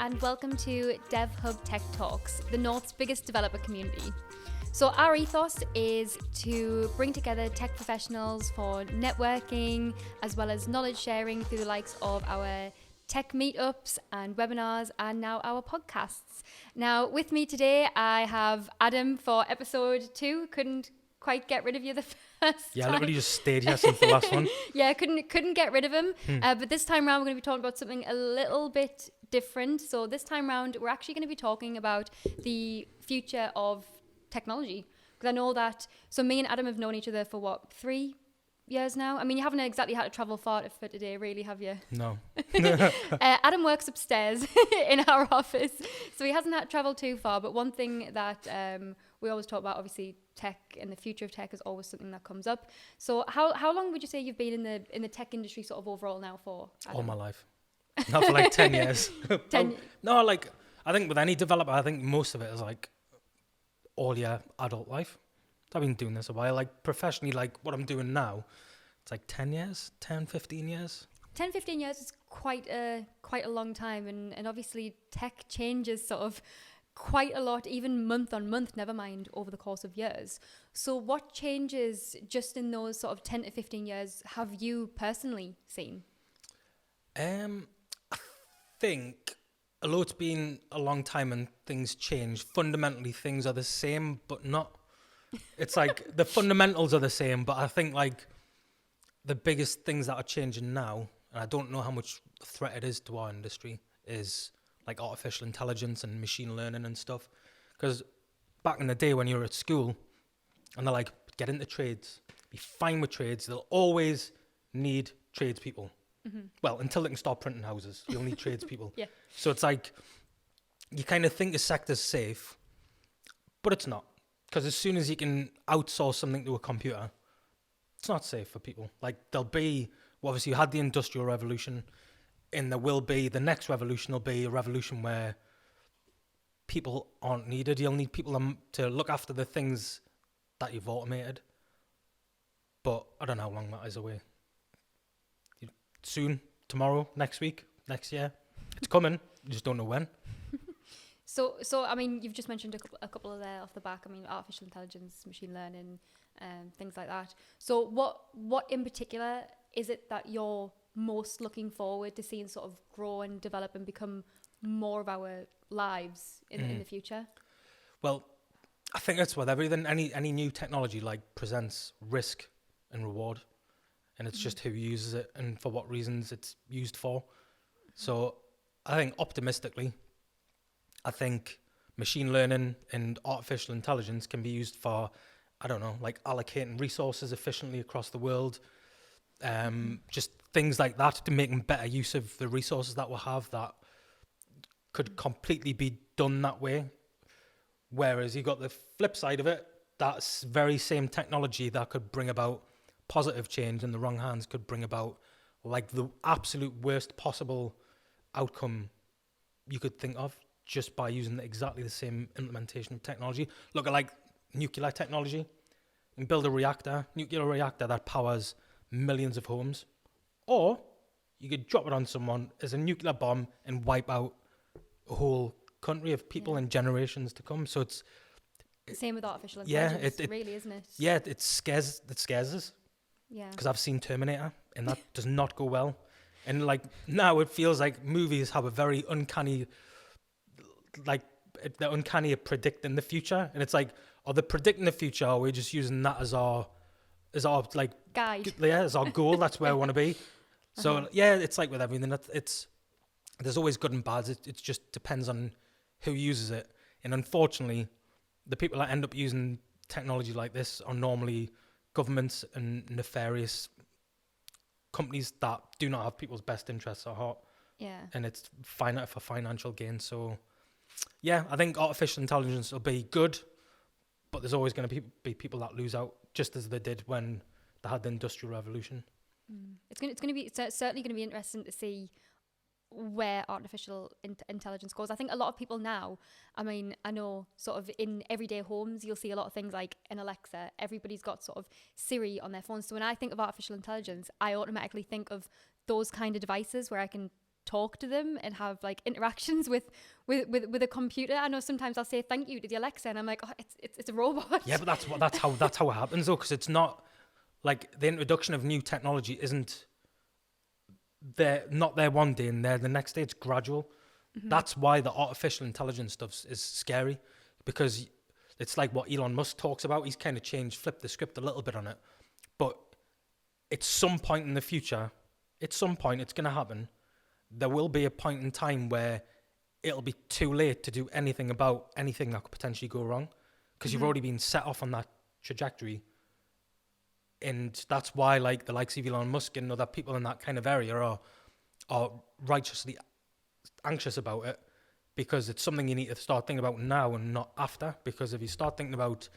and welcome to DevHub Tech Talks, the North's biggest developer community. So our ethos is to bring together tech professionals for networking as well as knowledge sharing through the likes of our tech meetups and webinars and now our podcasts. Now with me today I have Adam for episode 2. Couldn't quite get rid of you the first time. I literally just stayed here since the last one. Yeah, couldn't get rid of him. But this time around we're going to be talking about something a little bit different. So this time around we're actually going to be talking about the future of technology. Because I know that, so me and Adam have known each other for 3 years now? I mean, you haven't exactly had to travel far for today, really, have you? No. Adam works upstairs in our office, so he hasn't had to travel too far. But one thing that we always talk about, obviously, tech and the future of tech is always something that comes up. So how long would you say you've been in the tech industry sort of overall now for, Adam? All my life. Not for like 10 years. No, like, I think with any developer, I think most of it is like all your adult life. I've been doing this a while, like professionally, like what I'm doing now, it's like 10 years, 10, 15 years. 10, 15 years is quite a long time, and obviously tech changes sort of quite a lot, even month on month, never mind over the course of years. So what changes just in those sort of 10 to 15 years have you personally seen? I think, although it's been a long time and things change, fundamentally things are the same, but not. It's like the fundamentals are the same, but I think like the biggest things that are changing now, and I don't know how much threat it is to our industry, is like artificial intelligence and machine learning and stuff. Because back in the day when you were at school and they're like, get into trades, be fine with trades, they'll always need tradespeople. Mm-hmm. Well, until they can start printing houses, you'll need tradespeople. Yeah. So it's like, you kind of think the sector's safe, but it's not. Because as soon as you can outsource something to a computer, it's not safe for people. Like there'll be, well, obviously you had the Industrial Revolution, and there will be, the next revolution will be a revolution where people aren't needed. You'll need people to look after the things that you've automated. But I don't know how long that is away. Soon, tomorrow, next week, next year. It's coming. You just don't know when. So I mean, you've just mentioned a couple of there off the back. I mean, artificial intelligence, machine learning, things like that. So what in particular is it that you're most looking forward to seeing sort of grow and develop and become more of our lives in the future? Well, I think that's with everything. Any new technology like presents risk and reward, and it's just who uses it and for what reasons it's used for. So I think optimistically, I think machine learning and artificial intelligence can be used for, I don't know, like allocating resources efficiently across the world. Just things like that to make better use of the resources that we have that could completely be done that way. Whereas you got the flip side of it, that's very same technology that could bring about positive change in the wrong hands could bring about like the absolute worst possible outcome you could think of, just by using exactly the same implementation of technology. Look at like nuclear technology. You can build a nuclear reactor that powers millions of homes. Or you could drop it on someone as a nuclear bomb and wipe out a whole country of people and generations to come. So it's... Same with artificial intelligence, really, isn't it? Yeah, it scares us. Yeah. Because I've seen Terminator and that does not go well. And like now it feels like movies have a very uncanny... like they're uncanny at predicting the future, and it's like, are they predicting the future, or are we just using that as our like guide? Yeah, as our goal. That's where I want to be. So yeah, it's like with everything, it's there's always good and bad. It just depends on who uses it, and unfortunately the people that end up using technology like this are normally governments and nefarious companies that do not have people's best interests at heart. Yeah. And it's for financial gain. So yeah, I think artificial intelligence will be good, but there's always going to be people that lose out, just as they did when they had the Industrial Revolution. It's certainly going to be interesting to see where artificial intelligence goes. I think a lot of people now, I mean, I know sort of in everyday homes, you'll see a lot of things like an Alexa. Everybody's got sort of Siri on their phones. So when I think of artificial intelligence, I automatically think of those kind of devices where I can talk to them and have like interactions with a computer. I know sometimes I'll say thank you to the Alexa and I'm like, oh, it's a robot. Yeah, but that's how it happens though, because it's not like the introduction of new technology isn't not there one day and there the next day. It's gradual. That's why the artificial intelligence stuff is scary, because it's like what Elon Musk talks about. He's kind of flipped the script a little bit on it, but at some point in the future, it's going to happen. There will be a point in time where it'll be too late to do anything about anything that could potentially go wrong, because you've already been set off on that trajectory. And that's why like the likes of Elon Musk and other people in that kind of area are righteously anxious about it, because it's something you need to start thinking about now and not after. Because if you start thinking about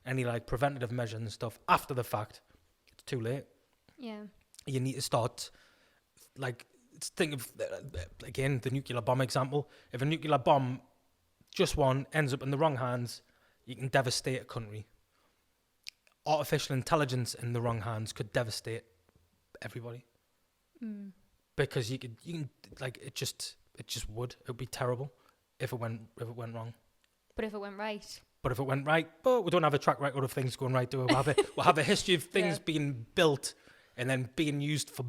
any like preventative measures and stuff after the fact, it's too late. Yeah. You need to start like think of again the nuclear bomb example. If a nuclear bomb, just one, ends up in the wrong hands, you can devastate a country. Artificial intelligence in the wrong hands could devastate everybody. Because you can like it just would be terrible if it went wrong. But if it went right. But we don't have a track record of things going right, do we? We'll have a history of things being built and then being used for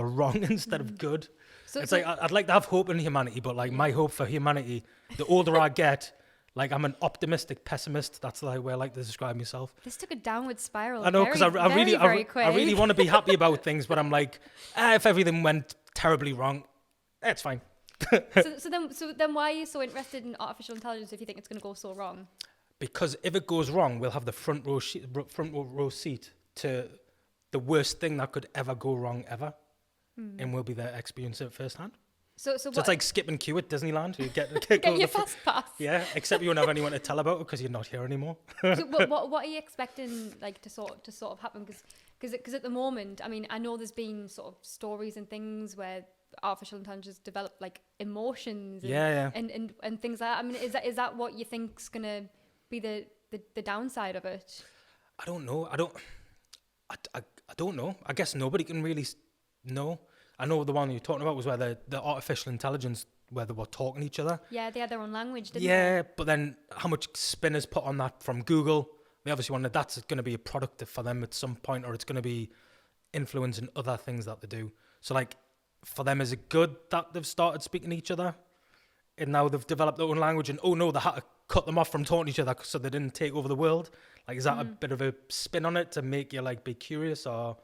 wrong instead of good. So like I'd like to have hope in humanity, but like my hope for humanity, the older I get, like I'm an optimistic pessimist. That's the way I like to describe myself. This took a downward spiral. I know, because I really want to be happy about things, but I'm like, if everything went terribly wrong, it's fine. so then why are you so interested in artificial intelligence if you think it's going to go so wrong? Because if it goes wrong, we'll have the front row seat to the worst thing that could ever go wrong ever, and we'll be there to experience it firsthand. So it's like skip and queue at Disneyland. You get your fast pass. Yeah, except you won't have anyone to tell about it because you're not here anymore. So what are you expecting like to sort of happen? Because at the moment, I mean, I know there's been sort of stories and things where artificial intelligence develop like emotions and things like that. I mean, is that what you think's gonna be the downside of it? I don't know. I don't know. I guess nobody can really know. I know the one you're talking about was where the artificial intelligence, where they were talking to each other. Yeah, they had their own language, didn't they? Yeah, but then how much spin is put on that from Google? They obviously want that's going to be a product for them at some point, or it's going to be influencing other things that they do. So like, for them, is it good that they've started speaking to each other? And now they've developed their own language, and oh no, they had to cut them off from talking to each other so they didn't take over the world. Like, is that a bit of a spin on it to make you like be curious, or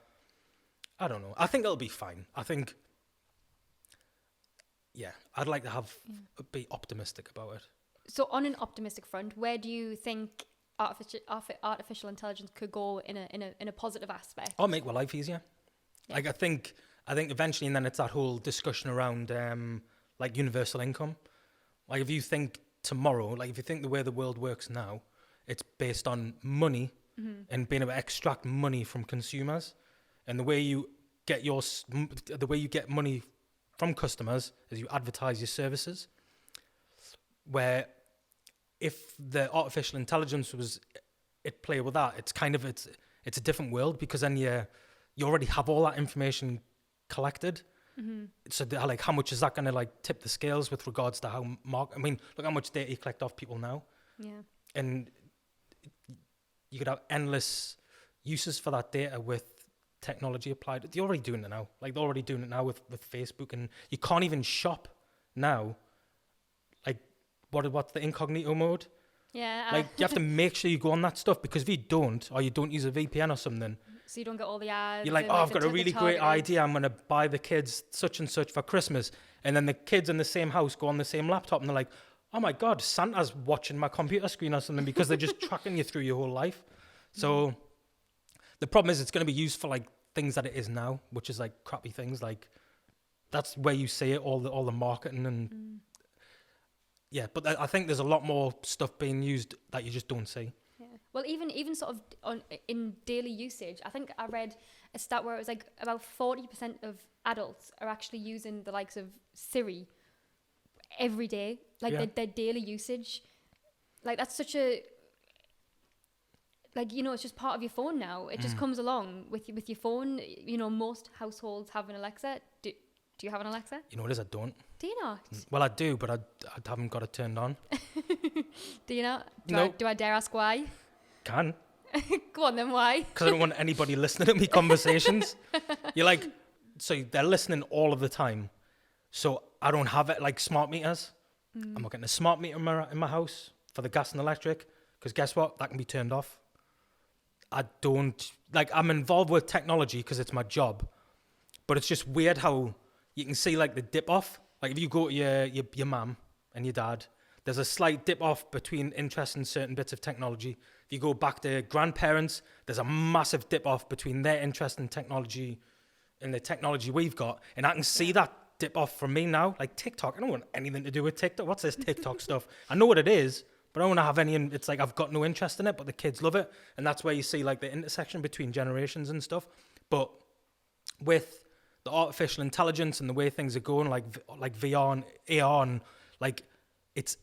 I don't know. I think it'll be fine. I think, I'd like to be optimistic about it. So on an optimistic front, where do you think artificial intelligence could go in a positive aspect? Or make my life easier. Yeah. Like I think eventually, and then it's that whole discussion around like universal income. Like if you think tomorrow, like if you think the way the world works now, it's based on money and being able to extract money from consumers, and the way you get money from customers is you advertise your services. Where if the artificial intelligence was at play with that, it's kind of it's a different world, because then you already have all that information collected. So like, how much is that going to like tip the scales with regards to how I mean, look how much data you collect off people now. Yeah. And you could have endless uses for that data with technology applied. They're already doing it now. Like they're already doing it now with Facebook, and you can't even shop now. Like what's the incognito mode? Yeah. Like you have to make sure you go on that stuff, because if you don't, or you don't use a VPN or something, so you don't get all the ads. You're like, I've got a really great idea. I'm going to buy the kids such and such for Christmas. And then the kids in the same house go on the same laptop, and they're like, oh my God, Santa's watching my computer screen or something, because they're just tracking you through your whole life. So the problem is it's going to be used for like things that it is now, which is like crappy things. Like that's where you see it, all the marketing and but I think there's a lot more stuff being used that you just don't see. Well, even sort of in daily usage, I think I read a stat where it was like about 40% of adults are actually using the likes of Siri every day, like their daily usage. Like that's such a, like, you know, it's just part of your phone now. It just comes along with your phone. You know, most households have an Alexa. Do you have an Alexa? You know what it is? I don't. Do you not? Well, I do, but I haven't got it turned on. Do you not? No. Do I dare ask why? Can. Go on then, why? Because I don't want anybody listening to me conversations. You're like, so they're listening all of the time. So I don't have it like smart meters. I'm not getting a smart meter in my house for the gas and electric. Because guess what? That can be turned off. I don't, like, I'm involved with technology because it's my job. But it's just weird how you can see like the dip off. Like if you go to your mum and your dad, there's a slight dip off between interest in certain bits of technology. If you go back to grandparents, there's a massive dip off between their interest in technology and the technology we've got. And I can see that dip off from me now. Like TikTok, I don't want anything to do with TikTok. What's this TikTok stuff? I know what it is, but I don't want to have any, it's like I've got no interest in it, but the kids love it. And that's where you see like the intersection between generations and stuff. But with the artificial intelligence and the way things are going, like VR and AR, and like it's,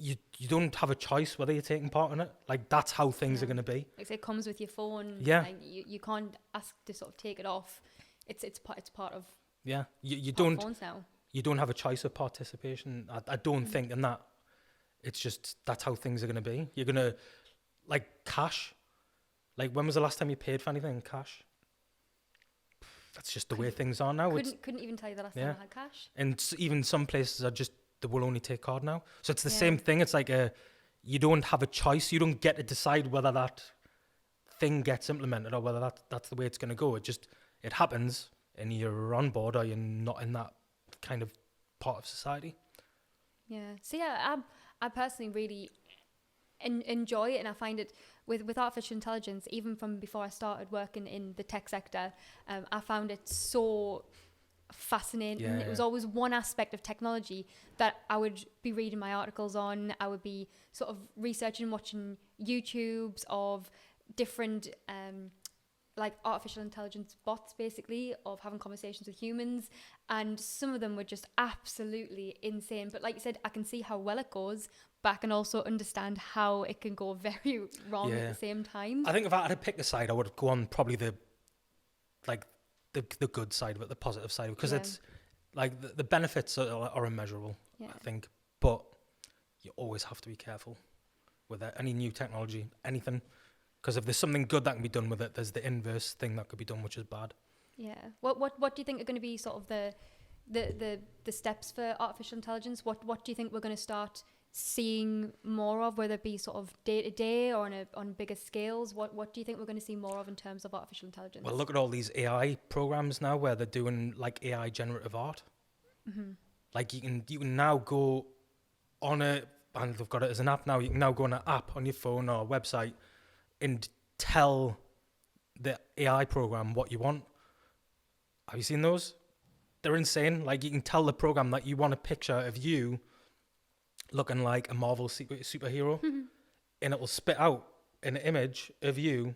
you don't have a choice whether you're taking part in it. Like that's how things are going to be. Like it comes with your phone. Yeah. Like, you can't ask to sort of take it off. It's part of. Yeah. You part of don't. phones now. You don't have a choice of participation. I don't think in that. It's just that's how things are going to be. You're going to like cash. Like when was the last time you paid for anything in cash? That's just the way things are now. Couldn't even tell you the last time I had cash. And even some places are just, they will only take card now. So it's the same thing. It's like you don't have a choice. You don't get to decide whether that thing gets implemented or whether that's the way it's going to go. It happens and you're on board or you're not in that kind of part of society. Yeah. So yeah, I personally really enjoy it, and I find it with artificial intelligence, even from before I started working in the tech sector, I found it so fascinating. Yeah, It was always one aspect of technology that I would be reading my articles on. I would be sort of researching, watching YouTubes of different like artificial intelligence bots, basically, of having conversations with humans, and some of them were just absolutely insane. But like you said, I can see how well it goes, but I can also understand how it can go very wrong at the same time. I think if I had to pick a side, I would go on probably the good side of it, the positive side, because it's like the benefits are immeasurable, I think, but you always have to be careful with any new technology, anything, because if there's something good that can be done with it, there's the inverse thing that could be done, which is bad. Yeah. What do you think are going to be sort of the steps for artificial intelligence? What do you think we're going to start seeing more of, whether it be sort of day to day or on bigger scales? What do you think we're going to see more of in terms of artificial intelligence? Well, look at all these AI programs now where they're doing like AI generative art. Mm-hmm. Like you can now go on and they've got it as an app now. You can now go on an app on your phone or a website and tell the AI program what you want. Have you seen those? They're insane. Like you can tell the program that you want a picture of you looking like a Marvel superhero, and it will spit out an image of you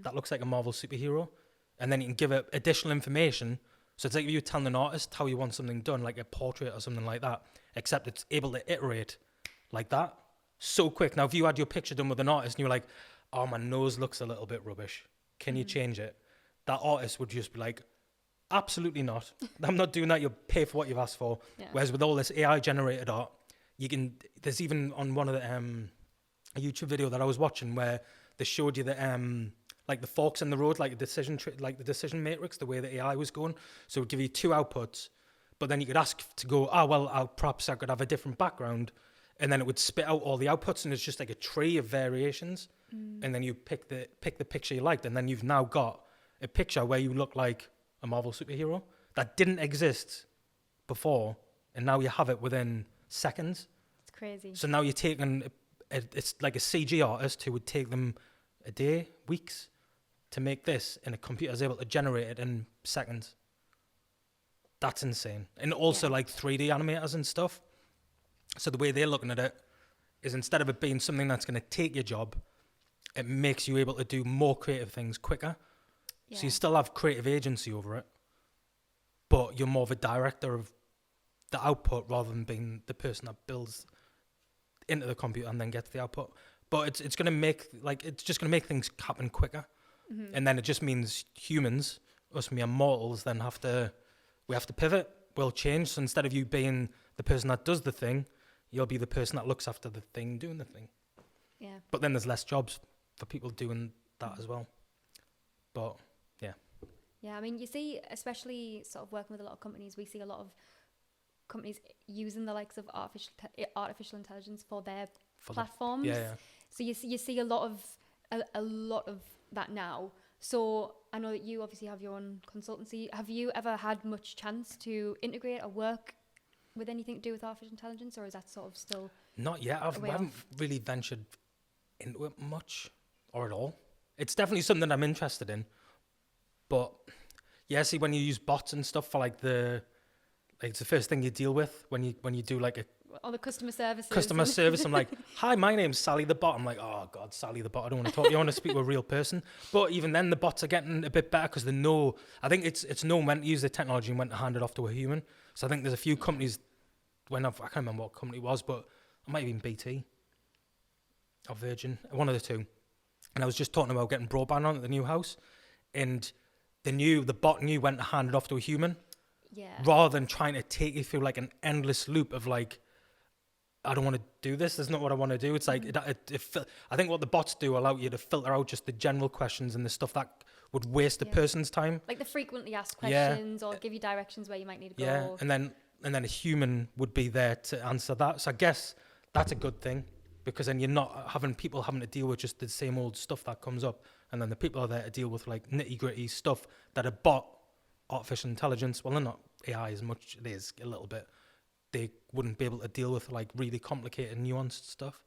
that looks like a Marvel superhero, and then you can give it additional information. So it's like you telling an artist how you want something done, like a portrait or something like that, except it's able to iterate like that so quick. Now, if you had your picture done with an artist and you're like, oh, my nose looks a little bit rubbish, can you change it? That artist would just be like, absolutely not. I'm not doing that. You'll pay for what you've asked for. Yeah. Whereas with all this AI generated art, there's even on one of the a YouTube video that I was watching where they showed you the like the forks in the road, like the decision matrix, the way the AI was going. So it would give you two outputs, but then you could ask to go, perhaps I could have a different background, and then it would spit out all the outputs, and it's just like a tree of variations. And then you pick the picture you liked, and then you've now got a picture where you look like a Marvel superhero that didn't exist before, and now you have it within seconds. It's crazy. So now you're taking it's like a CG artist who would take them a day, weeks to make this, and a computer's able to generate it in seconds. That's insane. And also like 3D animators and stuff. So the way they're looking at it is, instead of it being something that's going to take your job, it makes you able to do more creative things quicker. Yeah. So you still have creative agency over it, but you're more of a director of the output rather than being the person that builds into the computer and then gets the output. But it's going to make, like, it's just going to make things happen quicker. And then it just means humans, us mere mortals, then have to we have to pivot. We'll change. So instead of you being the person that does the thing, you'll be the person that looks after the thing doing the thing. Yeah. But then there's less jobs for people doing that as well. But Yeah, I mean, you see, especially sort of working with a lot of companies, we see a lot of companies using the likes of artificial intelligence for their platforms. So you see a lot of that now. So I know that you obviously have your own consultancy. Have you ever had much chance to integrate or work with anything to do with artificial intelligence, or is that sort of still not yet? I haven't really ventured into it much or at all. It's definitely something I'm interested in. But yeah, see, when you use bots and stuff for it's the first thing you deal with when you do like all the customer services. Customer service. I'm like, hi, my name's Sally the bot. I'm like, oh God, Sally the bot. I don't want to talk to you. I want to speak to a real person. But even then, the bots are getting a bit better because they know. I think it's known when to use the technology and when to hand it off to a human. So I think there's a few companies. I can't remember what company it was, but it might have been BT or Virgin, one of the two. And I was just talking about getting broadband on at the new house, and the bot knew when to hand it off to a human, rather than trying to take you through like an endless loop of like, I don't want to do this. That's not what I want to do. It's like, I think what the bots do allow you to filter out just the general questions and the stuff that would waste the person's time. Like the frequently asked questions or give you directions where you might need to go. Yeah, and then a human would be there to answer that. So I guess that's a good thing, because then you're not having people having to deal with just the same old stuff that comes up. And then the people are there to deal with like nitty gritty stuff that a bot, artificial intelligence, well, they're not AI as much, it is a little bit. They wouldn't be able to deal with like really complicated, nuanced stuff.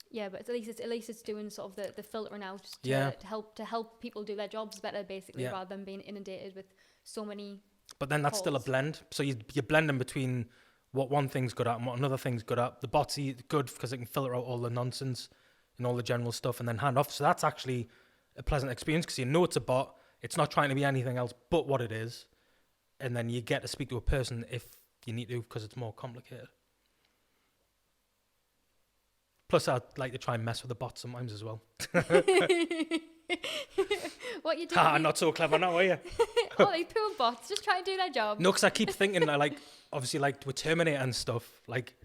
Yeah, but at least it's doing sort of the filtering out to help people do their jobs better, basically, rather than being inundated with so many. But then that's still a blend. So you're blending between what one thing's good at and what another thing's good at. The bot's good because it can filter out all the nonsense and all the general stuff and then hand off. So that's actually a pleasant experience because you know it's a bot. It's not trying to be anything else but what it is. And then you get to speak to a person if you need to, because it's more complicated. Plus, I'd like to try and mess with the bot sometimes as well. What you doing? Not so clever now, are you? Oh, these poor bots, just try and do their job. No, because I keep thinking, obviously, like with Terminator and stuff, like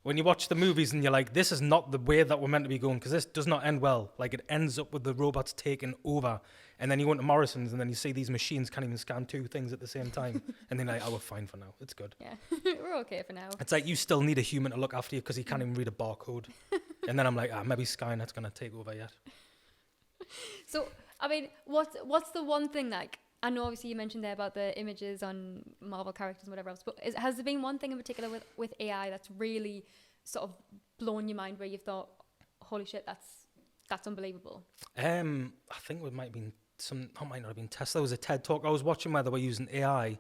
when you watch the movies and you're like, this is not the way that we're meant to be going, because this does not end well. Like it ends up with the robots taking over, and then you go into Morrison's and then you see these machines can't even scan two things at the same time, and then like, oh, we're fine for now. It's good. Yeah, we're okay for now. It's like you still need a human to look after you because he can't even read a barcode, and then I'm like, maybe Skynet's gonna take over yet. So, I mean, what's the one thing, like, I know obviously you mentioned there about the images on Marvel characters and whatever else, but has there been one thing in particular with AI that's really sort of blown your mind where you've thought, holy shit, that's unbelievable? I think it might have been might not have been Tesla. There was a TED talk I was watching where they were using AI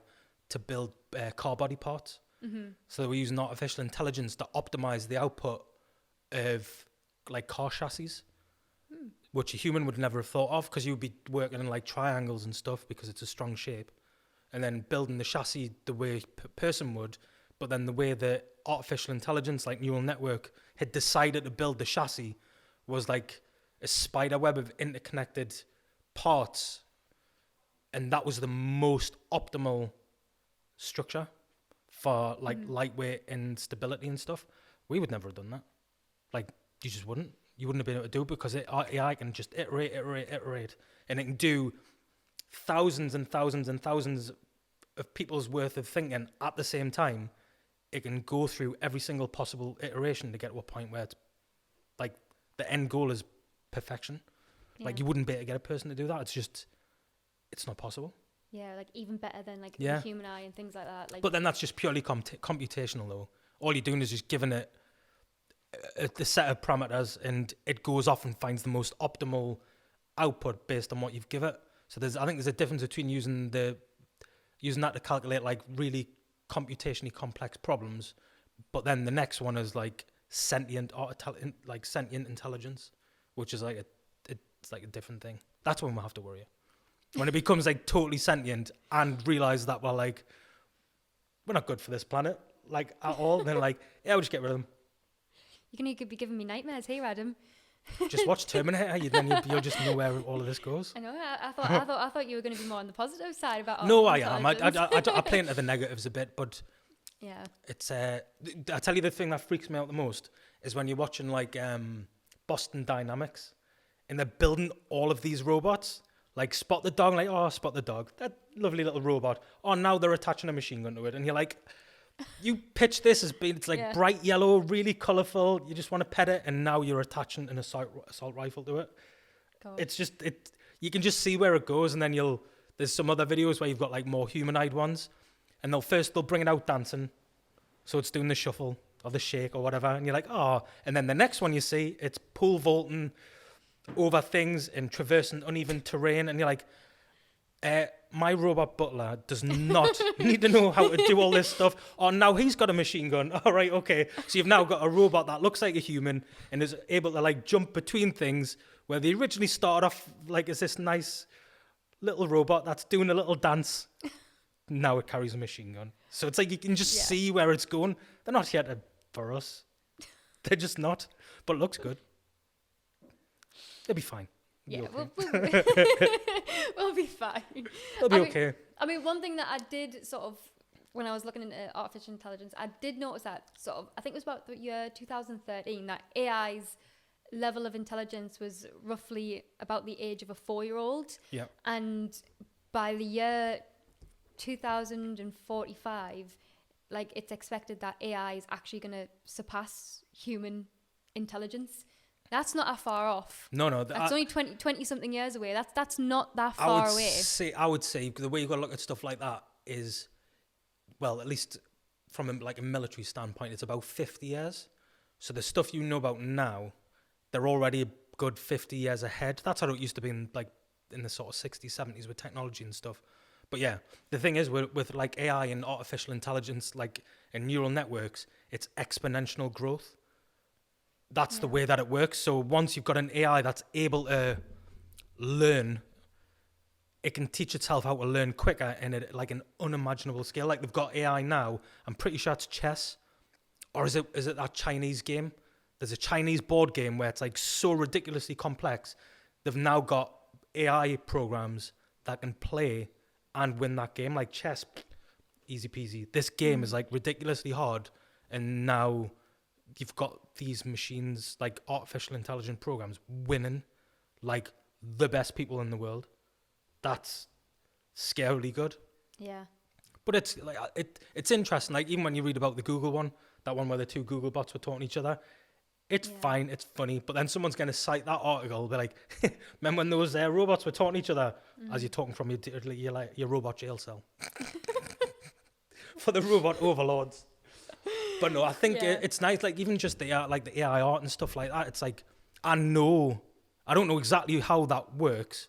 to build car body parts. Mm-hmm. So they were using artificial intelligence to optimize the output of like car chassis. Which a human would never have thought of, because you'd be working in like triangles and stuff because it's a strong shape, and then building the chassis the way a person would, but then the way the artificial intelligence, like neural network, had decided to build the chassis was like a spider web of interconnected parts, and that was the most optimal structure for like lightweight and stability and stuff. We would never have done that. Like, you just wouldn't. You wouldn't have been able to do it because AI can just iterate, and it can do thousands and thousands and thousands of people's worth of thinking at the same time. It can go through every single possible iteration to get to a point where it's like the end goal is perfection. Yeah. Like you wouldn't be able to get a person to do that. It's not possible. Yeah, like even better than like the human eye and things like that. Like, but then that's just purely computational though. All you're doing is just giving it the set of parameters, and it goes off and finds the most optimal output based on what you've given it. So I think there's a difference between using that to calculate like really computationally complex problems, but then the next one is like sentient intelligence, which is like it's like a different thing. That's when we'll have to worry. When it becomes like totally sentient and realize that we're not good for this planet like at all, then like, yeah, we'll just get rid of them. You could be giving me nightmares here, Adam. Just watch Terminator, you'll just know where all of this goes. I know. I thought you were going to be more on the positive side about. No, I am. intelligence. I play into the negatives a bit, but Yeah. it's. I tell you, the thing that freaks me out the most is when you're watching like Boston Dynamics, and they're building all of these robots. Like Spot the dog, like, oh, Spot the dog, that lovely little robot. Oh, now they're attaching a machine gun to it, and you're like, you pitch this as being, it's like bright yellow, really colourful. You just want to pet it, and now you're attaching an assault rifle to it. God. It's just you can just see where it goes, and then there's some other videos where you've got like more humanoid ones, and they'll bring it out dancing, so it's doing the shuffle or the shake or whatever, and you're like, oh, and then the next one you see, it's pole vaulting over things and traversing uneven terrain, and you're like, my robot butler does not need to know how to do all this stuff. Oh, now he's got a machine gun. All right, okay. So you've now got a robot that looks like a human and is able to like jump between things, where they originally started off like as this nice little robot that's doing a little dance. Now it carries a machine gun. So it's like you can just see where it's going. They're not here for us. They're just not. But it looks good. They'll be fine. Yeah, okay. we'll be fine. They'll be okay. I mean, one thing that I did sort of, when I was looking into artificial intelligence, I did notice that sort of, I think it was about the year 2013, that AI's level of intelligence was roughly about the age of a 4-year-old. Yeah. And by the year 2045, like, it's expected that AI is actually going to surpass human intelligence. That's not that far off. No. That's only 20 something years away. That's not that far away. I would say the way you got to look at stuff like that is, well, at least from a military standpoint, it's about 50 years. So the stuff you know about now, they're already a good 50 years ahead. That's how it used to be in the sort of 60s, 70s with technology and stuff. But yeah, the thing is with like AI and artificial intelligence, like and neural networks, it's exponential growth. That's the way that it works. So once you've got an AI that's able to learn, it can teach itself how to learn quicker and at like an unimaginable scale. Like they've got AI now. I'm pretty sure it's chess, or is it that Chinese game? There's a Chinese board game where it's like so ridiculously complex. They've now got AI programs that can play and win that game. Like chess, easy peasy. This game is like ridiculously hard, and now you've got these machines, like artificial intelligence programs, winning like the best people in the world. That's scarily good. Yeah. But it's like it's interesting. Like even when you read about the Google one, that one where the two Google bots were talking to each other, it's fine, it's funny. But then someone's going to cite that article, be like, "Remember when those robots were talking to each other?" As you're talking from your robot jail cell for the robot overlords. But no, I think it's nice. Like even just the AI art and stuff like that. It's like I don't know exactly how that works,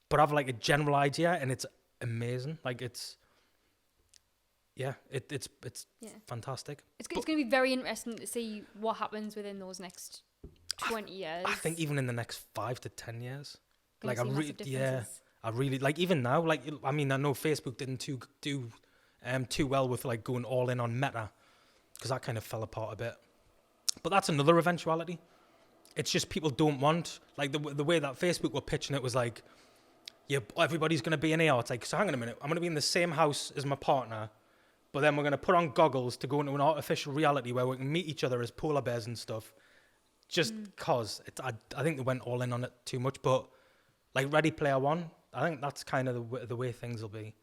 but I have like a general idea, and it's amazing. Like it's fantastic. It's going to be very interesting to see what happens within those next 20 years. I think even in the next 5 to 10 years, like I really like even now. Like I mean, I know Facebook didn't do too well with like going all in on Meta, because that kind of fell apart a bit. But that's another eventuality. It's just people don't want, like the way that Facebook were pitching it was like, yeah, everybody's going to be in AR. It's like, so hang on a minute, I'm going to be in the same house as my partner, but then we're going to put on goggles to go into an artificial reality where we can meet each other as polar bears and stuff. Just cause I think they went all in on it too much. But like Ready Player One, I think that's kind of the way things will be.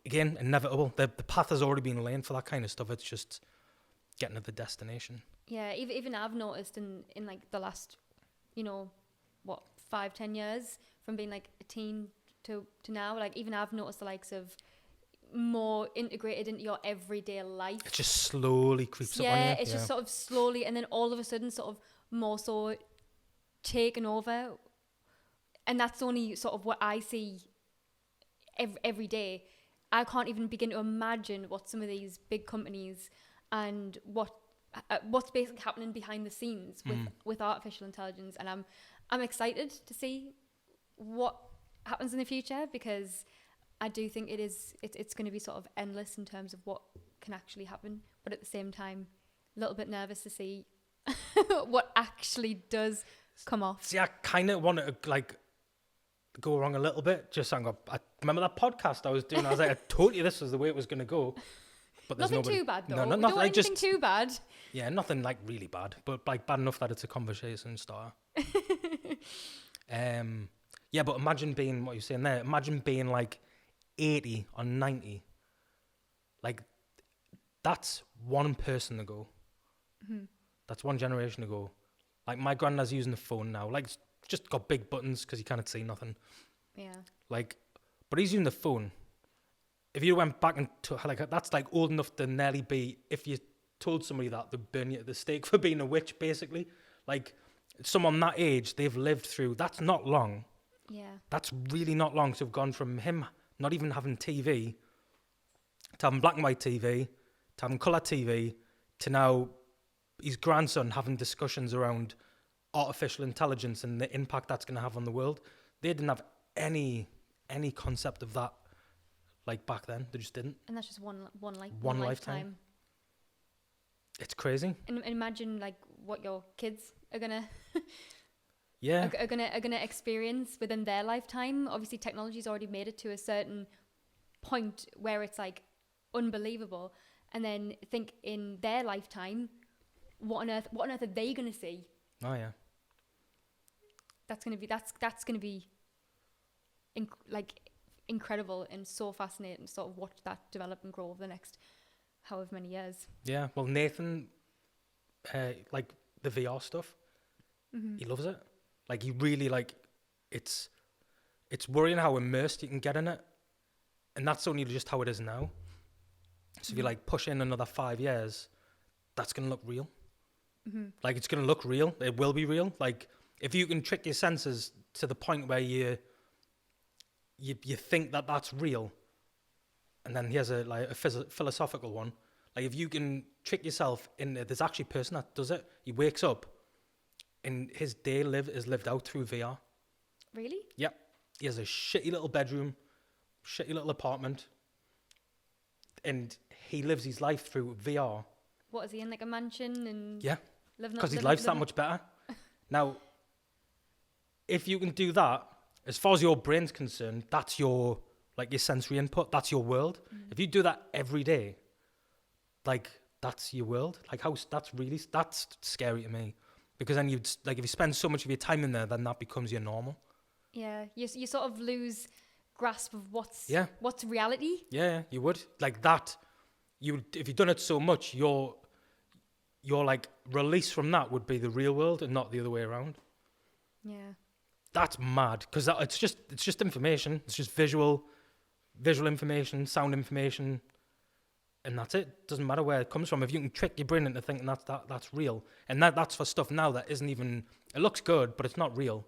Again, inevitable. The path has already been laid for that kind of stuff. It's just getting to the destination. Yeah, even I've noticed in like the last, 5-10 years, from being like a teen to now, like even I've noticed the likes of more integrated into your everyday life. It just slowly creeps up on you. Yeah, it's just sort of slowly, and then all of a sudden sort of more so taken over. And that's only sort of what I see every day. I can't even begin to imagine what some of these big companies and what's basically happening behind the scenes with artificial intelligence. And I'm excited to see what happens in the future, because I do think it's going to be sort of endless in terms of what can actually happen. But at the same time, a little bit nervous to see what actually does come off. See, I kind of want to like go wrong a little bit. Just saying, I remember that podcast I was doing. I was like, I told you this was the way it was going to go. But there's Nothing too bad though. No, We nothing. don't want Like anything just too bad. yeah, nothing like really bad, but like bad enough that it's a conversation starter. Yeah, but imagine being what you're saying there. Imagine being like 80 or 90. Like that's one person ago. That's one generation ago. Like my granddad's using the phone now. Like it's just got big buttons because he can't see nothing. Yeah. Like, but he's using the phone. If you went back into like that's like old enough to nearly be. If you told somebody that, they'd burn you at the stake for being a witch, basically. Like someone that age, they've lived through. That's not long. Yeah. That's really not long to have gone from him not even having TV to having black and white TV to having colour TV to now his grandson having discussions around artificial intelligence and the impact that's going to have on the world. They didn't have any concept of that like back then. They just didn't. And that's just one lifetime. It's crazy. And imagine like what your kids are gonna Yeah. are gonna experience within their lifetime. Obviously, technology's already made it to a certain point where it's like unbelievable, and then think in their lifetime, what on earth are they gonna see? Oh yeah. That's gonna be incredible and so fascinating to sort of watch that develop and grow over the next however many years. Yeah. Well, Nathan, like the VR stuff, he loves it. Like he really like. It's worrying how immersed you can get in it, and that's only just how it is now. So if you like push in another 5 years, that's gonna look real. Like it's gonna look real. It will be real. Like if you can trick your senses to the point where you think that that's real, and then here's a philosophical one. Like if you can trick yourself into there's actually a person that does it. He wakes up, and his day is lived out through VR. Really? Yep. He has a shitty little bedroom, shitty little apartment, and he lives his life through VR. What is he in, like a mansion and Yeah. living Because his life's that much better. Now, if you can do that, as far as your brain's concerned, that's your sensory input. That's your world. If you do that every day, like that's your world. Like that's scary to me, because then if you spend so much of your time in there, then that becomes your normal. Yeah, you sort of lose grasp of what's reality. Yeah, you would like that. If you've done it so much, your like release from that would be the real world and not the other way around. Yeah. That's mad, because it's just information. It's just visual information, sound information, and that's it. Doesn't matter where it comes from. If you can trick your brain into thinking that's real, and that's for stuff now that isn't even. It looks good, but it's not real.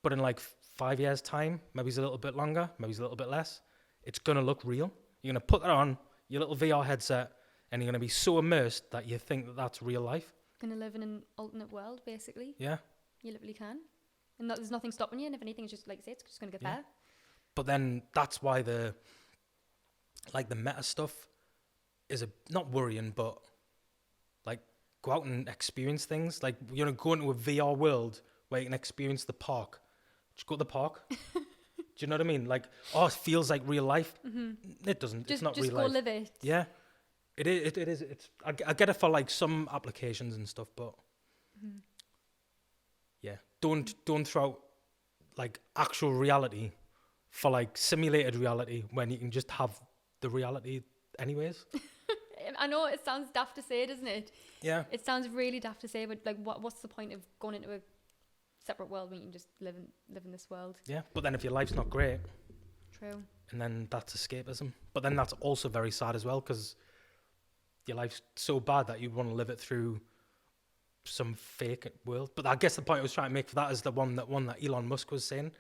But in like 5 years' time, maybe it's a little bit longer, maybe it's a little bit less. It's gonna look real. You're gonna put that on your little VR headset, and you're gonna be so immersed that you think that that's real life. Gonna live in an alternate world, basically. Yeah. You literally can. And there's nothing stopping you, and if anything, it's just like you say, it's just going to get better. But then that's why the meta stuff is not worrying, but like go out and experience things. Like go into a VR world where you can experience the park. Just go to the park. Do you know what I mean? Like, it feels like real life. It doesn't. It's not real life. Just go live it. Yeah, it is. I get it for like some applications and stuff, but. Yeah, don't throw out like actual reality for like simulated reality when you can just have the reality anyways. I know it sounds daft to say, doesn't it? Yeah. It sounds really daft to say, but like, what's the point of going into a separate world when you can just live in this world? Yeah, but then if your life's not great, true. And then that's escapism. But then that's also very sad as well, because your life's so bad that you want to live it through some fake world. But I guess the point I was trying to make for that is the one that Elon Musk was saying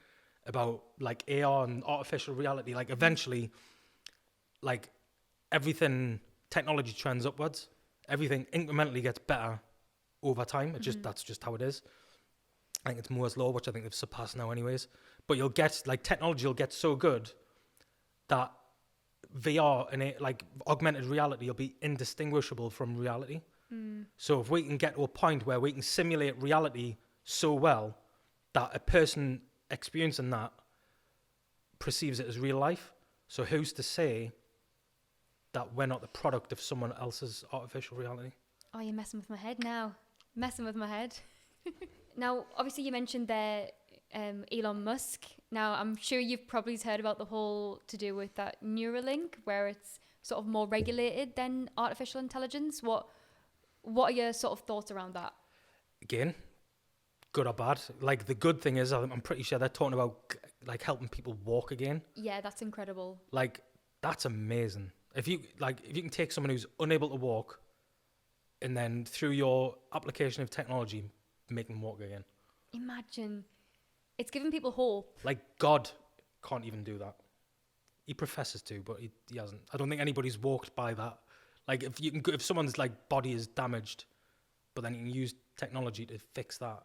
about like AR and artificial reality. Like eventually, like everything, technology trends upwards. Everything incrementally gets better over time. That's just how it is. I think it's Moore's law, which I think they've surpassed now anyways. But you'll get like technology will get so good that VR and like augmented reality will be indistinguishable from reality. So if we can get to a point where we can simulate reality so well that a person experiencing that perceives it as real life, so who's to say that we're not the product of someone else's artificial reality? Oh, you're messing with my head now. Messing with my head. Now, obviously you mentioned there Elon Musk. Now, I'm sure you've probably heard about the whole to do with that Neuralink, where it's sort of more regulated than artificial intelligence. What are your sort of thoughts around that? Again, good or bad? Like, the good thing is, I'm pretty sure they're talking about like helping people walk again. Yeah, that's incredible. Like, that's amazing. If you can take someone who's unable to walk, and then through your application of technology, make them walk again. Imagine, it's giving people hope. Like, God can't even do that. He professes to, but he hasn't. I don't think anybody's walked by that. Like, if someone's like body is damaged, but then you can use technology to fix that,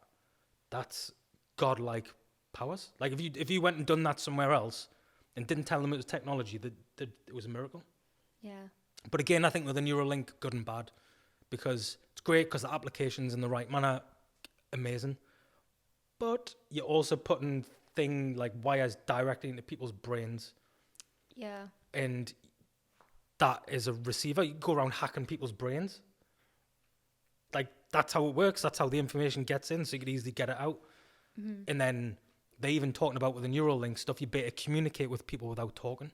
that's godlike powers. Like, if you went and done that somewhere else and didn't tell them it was technology, that it was a miracle. Yeah. But again, I think with the Neuralink, good and bad, because it's great because the application's in the right manner, amazing. But you're also putting like wires directly into people's brains. Yeah. And that is a receiver. You go around hacking people's brains. Like, that's how it works. That's how the information gets in, so you could easily get it out. Mm-hmm. And then they're even talking about with the Neuralink stuff, you better communicate with people without talking.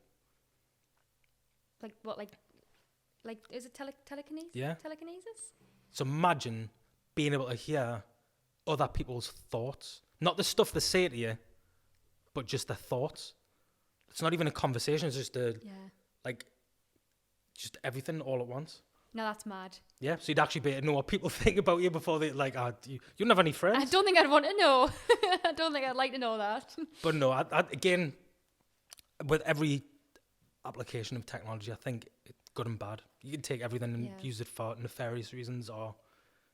Like what? Like is it telekinesis? Yeah. Telekinesis? So imagine being able to hear other people's thoughts. Not the stuff they say to you, but just their thoughts. It's not even a conversation. It's just just everything all at once. No, that's mad. Yeah, so you'd actually be able to know what people think about you before they, like, you don't have any friends. I don't think I'd want to know. I don't think I'd like to know that. But no, again, with every application of technology, I think it's good and bad. You can take everything and use it for nefarious reasons or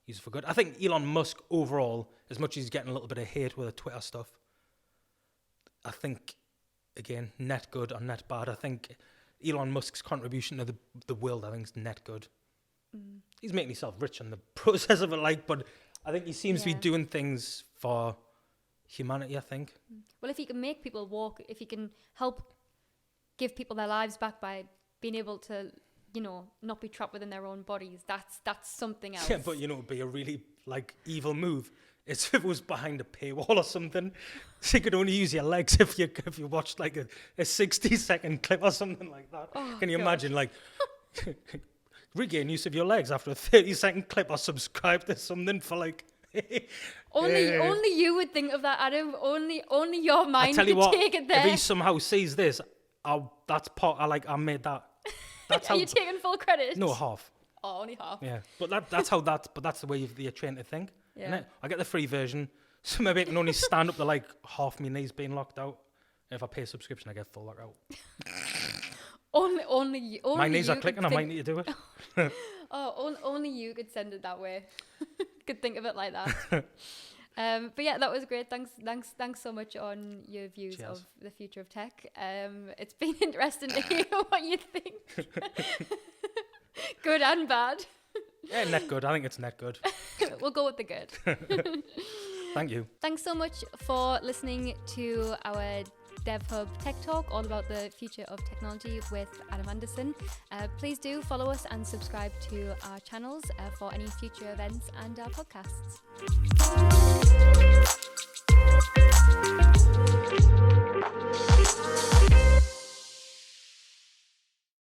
use it for good. I think Elon Musk overall, as much as he's getting a little bit of hate with the Twitter stuff, I think, again, net good or net bad. I think Elon Musk's contribution to the world, I think, is net good. He's making himself rich in the process of it, but I think he seems to be doing things for humanity, I think. Well, if he can make people walk, if he can help give people their lives back by being able to, not be trapped within their own bodies, that's something else. Yeah, but it'd be a really evil move. It's if it was behind a paywall or something. So you could only use your legs if you watched a 60-second clip or something like that. Oh, Can you God. imagine regain use of your legs after a 30-second clip, or subscribe to something for only you would think of that, Adam. Only your mind could take it there. If he somehow sees this, that's part. I made that. That's Are you taking full credit? No, half. Oh, only half. Yeah, but that's how But that's the way you're trained to think. Yeah. Isn't it? I get the free version, so maybe I can only stand up to half my knees being locked out. And if I pay a subscription, I get full lockout. Only my knees you are clicking. I might need to do it. Only you could send it that way. Could think of it like that. But yeah, that was great. Thanks so much on your views of the future of tech. It's been interesting to hear what you think. Good and bad. Yeah, net good. I think it's net good. We'll go with the good. Thank you. Thanks so much for listening to our DevHub Tech Talk, all about the future of technology with Adam Anderson. Please do follow us and subscribe to our channels for any future events and our podcasts.